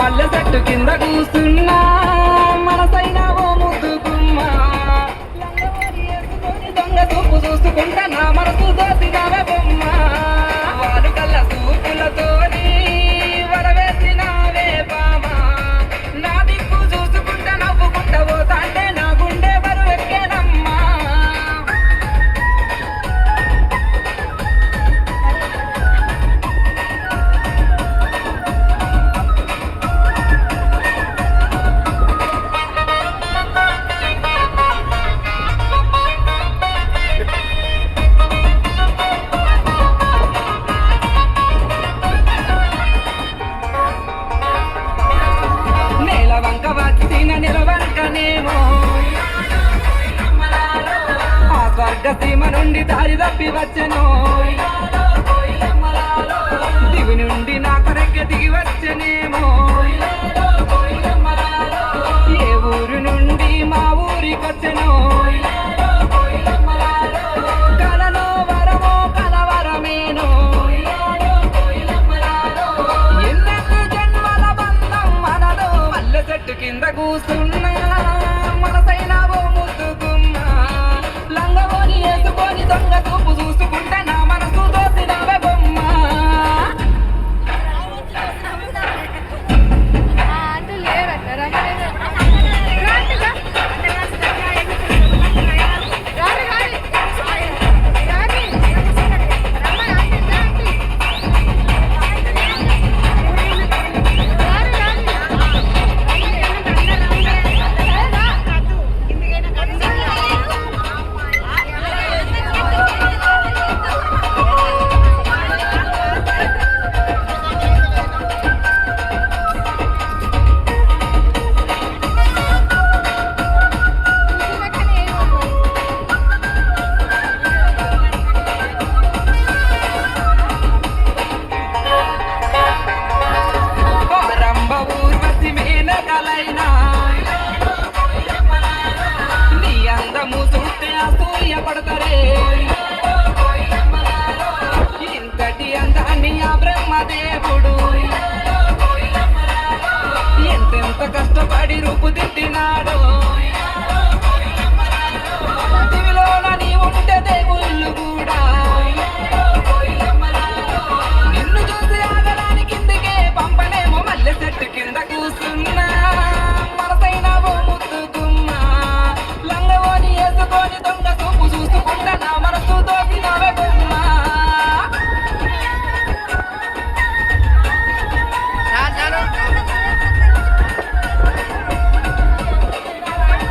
మల్లె చెట్టు కింద కూస్తున్నా మనసైన ఓ ముద్దుకుమ్మ దొంగ చూపు చూసుకుంటా నా మనసు దోసినవే బొమ్మ వారు కళ్ళ చూపులతోని వరవేసినవే బామ నా దిక్కు చూసుకుంటా నవ్వుకుంటా పోతాంటే నా గుండె బరువెక్కేనమ్మా సీమ నుండి దారి తప్పి వచ్చెను దివి నుండి నా కొరకె దిగి వచ్చెనేమో ఏ ఊరు నుండి మా ఊరికొచ్చెను కలలో వరమో కలవరమేను ఎన్నెన్ని జన్మల బంధం మనలో మల్లె చెట్టు కింద కూస్తున్నా మనసైన ఓ ముద్దుకుమ్మ లంగవోని వేసుకొని దొంగ చూపు చూసుకుంటే నా మనసు దోసినవే బొమ్మ ఇంతటి అందాన్ని ఆ బ్రహ్మదేవుడు ఎంతెంత కష్టపడి రూపుదిద్దినాడు దివిలోన నీ ఉంటే దేవుళ్ళు కూడా నిన్ను చూసి ఆగడానికి కిందికే పంపనేమో మల్లె చెట్టు కింద